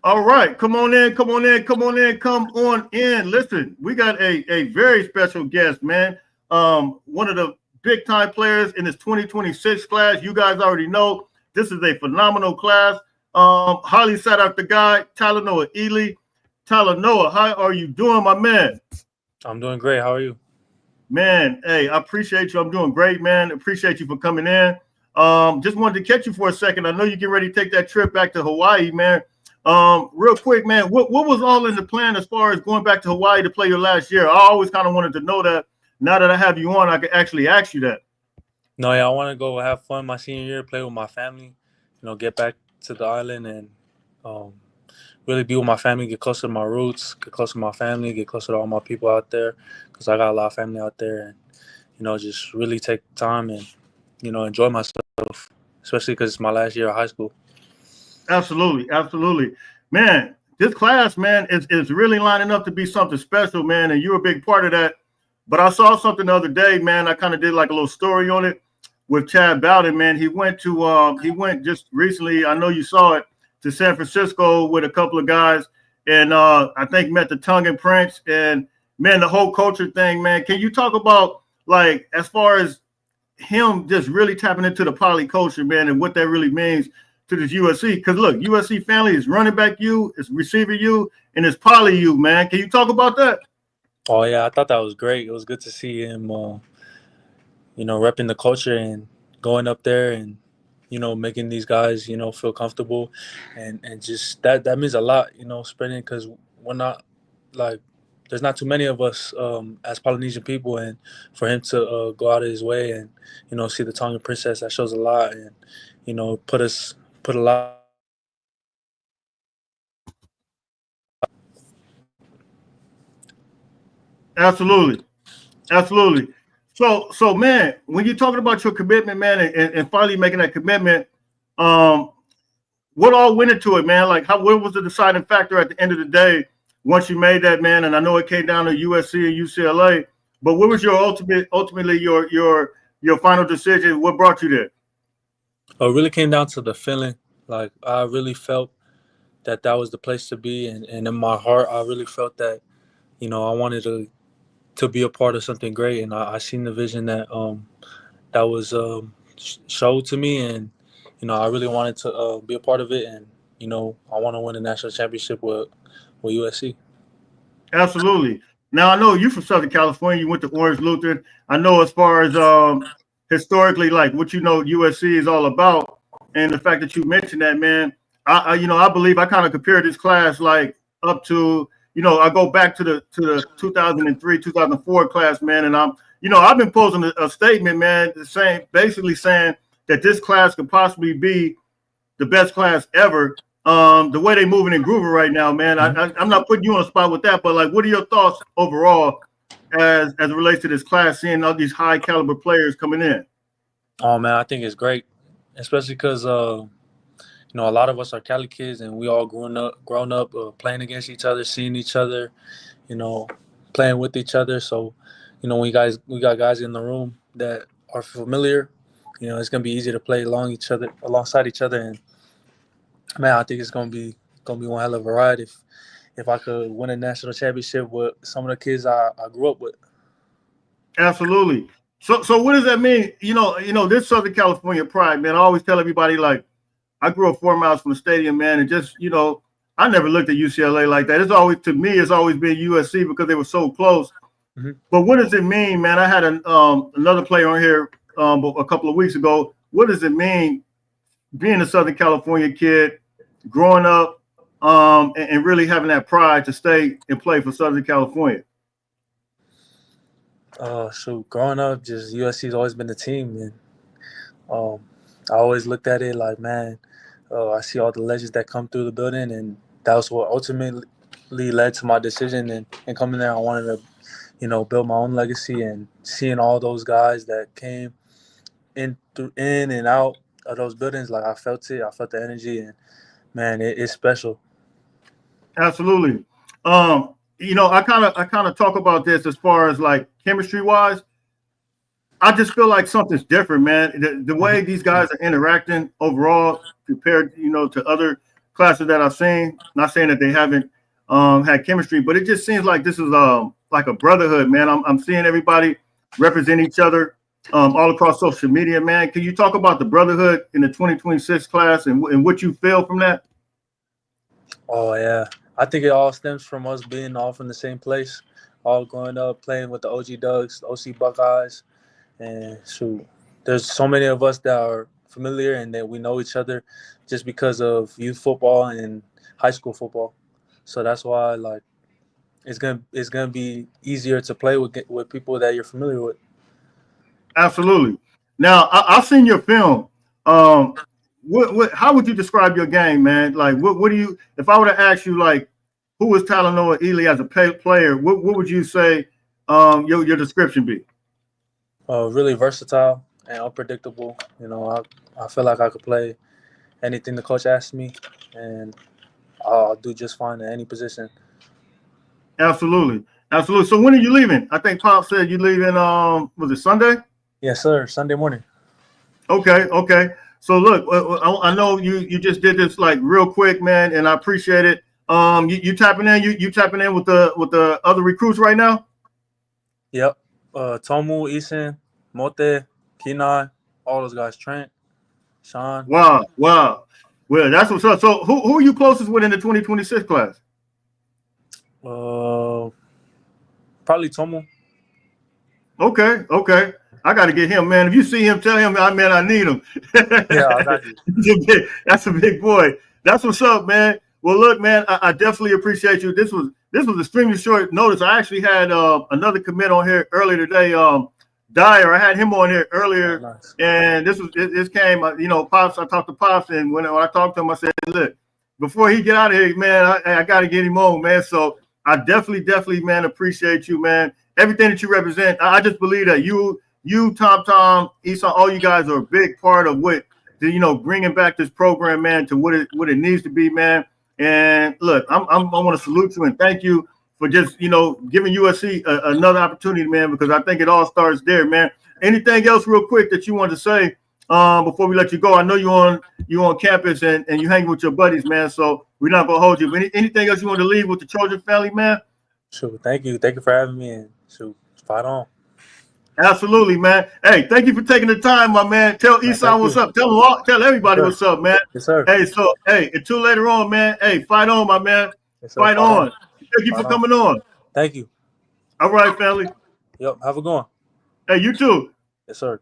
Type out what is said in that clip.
All right, come on in, come on in, come on in, come on in. Listen, we got a very special guest, man. One of the big time players in this 2026 class. You guys already know this is a phenomenal class. Highly sought after guy, Talanoa Ely. Talanoa, how are you doing, my man? I'm doing great. How are you? Man, hey, I appreciate you. I'm doing great, man. Appreciate you for coming in. Just wanted to catch you for a second. I know you get ready to take that trip back to Hawaii, man. Real quick, man, what was all in the plan as far as going back to Hawaii to play your last year? I always kind of wanted to know that. Now that I have you on, I can actually ask you that. No, yeah, I want to go have fun my senior year, play with my family, get back to the island and um, really be with my family, get closer to my roots, get closer to my family, get closer to all my people out there because I got a lot of family out there and, just really take time and, enjoy myself, especially because it's my last year of high school. Absolutely, absolutely, man. This class, man, is really lining up to be something special, man, and you're a big part of that. But I saw something the other day, man. I kind of did like a little story on it with Chad Bowden, man. He went just recently. I know you saw it to San Francisco with a couple of guys, and I think met the Tongan Prince, and man, the whole culture thing, man. Can you talk about like as far as him just really tapping into the poly culture, man, and what that really means to this USC? Because look, USC family is running back you, it's receiver you, and it's poly you, man. Can you talk about that? Oh, yeah, I thought that was great. It was good to see him, repping the culture and going up there and making these guys feel comfortable and just that means a lot, spreading because we're not like there's not too many of us as Polynesian people, and for him to go out of his way and see the Tongan princess, that shows a lot, and put a lot. Absolutely. Absolutely. So man, when you're talking about your commitment, man, and finally making that commitment, um, what all went into it, man? Like, what was the deciding factor at the end of the day once you made that, man? And I know it came down to USC and UCLA, but what was your ultimately your final decision? What brought you there? It really came down to the feeling. Like I really felt that was the place to be, and in my heart, I really felt that I wanted to be a part of something great, and I seen the vision that was showed to me, and I really wanted to be a part of it, and I want to win a national championship with USC. Absolutely. Now I know you from Southern California. You went to Orange Lutheran. I know as far as historically, like what you know USC is all about, and the fact that you mentioned that, man. I believe I kind of compared this class like up to I go back to the 2003 2004 class, man, and I've been posing a statement, man, basically saying that this class could possibly be the best class ever. The way they moving and grooving right now, man. I'm not putting you on the spot with that, but like, what are your thoughts overall as it relates to this class, seeing all these high caliber players coming in? Oh man, I think it's great, especially because a lot of us are Cali kids, and we all grown up playing against each other, seeing each other, you know, playing with each other. So, we got guys in the room that are familiar. It's gonna be easy to play alongside each other, and man, I think it's gonna be one hell of a ride if I could win a national championship with some of the kids I grew up with. Absolutely. So what does that mean? This Southern California pride, man. I always tell everybody like I grew up 4 miles from the stadium, man, and just I never looked at UCLA like that. It's always to me, it's always been USC because they were so close. Hmm. But what does it mean, man? I had another player on here a couple of weeks ago. What does it mean being a Southern California kid, growing up, and really having that pride to stay and play for Southern California? So growing up, just USC's always been the team, and um, I always looked at it like, man, I see all the legends that come through the building, and that was what ultimately led to my decision and coming there. I wanted to, build my own legacy, and seeing all those guys that came in and out of those buildings, like I felt it. I felt the energy, and man, it's special. Absolutely. I kind of talk about this as far as like chemistry wise. I just feel like something's different, man. The way these guys are interacting overall compared, to other classes that I've seen. Not saying that they haven't had chemistry, but it just seems like this is like a brotherhood, man. I'm seeing everybody represent each other all across social media, man. Can you talk about the brotherhood in the 2026 class and what you feel from that? Oh yeah, I think it all stems from us being all from the same place, all growing up playing with the OG Ducks, the OC Buckeyes, and shoot, there's so many of us that are familiar and that we know each other just because of youth football and high school football. So that's why like it's gonna be easier to play with people that you're familiar with. Absolutely. Now, I've seen your film. How would you describe your game, man? Like, what do you? If I were to ask you, like, who was Talanoa Ely as a player? What would you say? Your description be? Really versatile and unpredictable. You know, I feel like I could play anything the coach asks me, and I'll do just fine at any position. Absolutely, absolutely. So when are you leaving? I think Pop said you leaving. Was it Sunday? Yes, sir. Sunday morning. Okay, okay. So look, I know you just did this like real quick, man, and I appreciate it. You tapping in? You tapping in with the other recruits right now? Yep. Tomu, Eason, Mote, Kenai, all those guys. Trent, Sean. Wow, wow. Well, that's what's up. So who are you closest with in the 2026 class? Probably Tomu. Okay, okay. I got to get him, man. If you see him, tell him, man, I need him. Yeah, I got you. That's a big boy. That's what's up, man. Well, look, man, I definitely appreciate you. This was extremely short notice. I actually had another commit on here earlier today. Dyer, I had him on here earlier, Nice. and this came. Pops. I talked to Pops, and when I talked to him, I said, look, before he get out of here, man, I got to get him on, man. So I definitely, man, appreciate you, man. Everything that you represent. I just believe that you, Tom, Esau, all you guys are a big part of bringing back this program, man, to what it needs to be, man. And look, I want to salute you and thank you for just giving USC another opportunity, man, because I think it all starts there, man. Anything else, real quick, that you want to say before we let you go? I know you on campus and you hang with your buddies, man. So we're not gonna hold you. But anything else you want to leave with the Trojan family, man? Sure. Thank you for having me. And shoot, spot on. Absolutely, man. Hey, thank you for taking the time, my man. Tell Esau what's up. Tell everybody what's up, man. Yes, sir. Hey, until later on, man. Hey, fight on, my man. Yes, sir. Fight on. Thank you for coming on. Thank you. All right, family. Yep. Have a good one. Hey, you too. Yes, sir.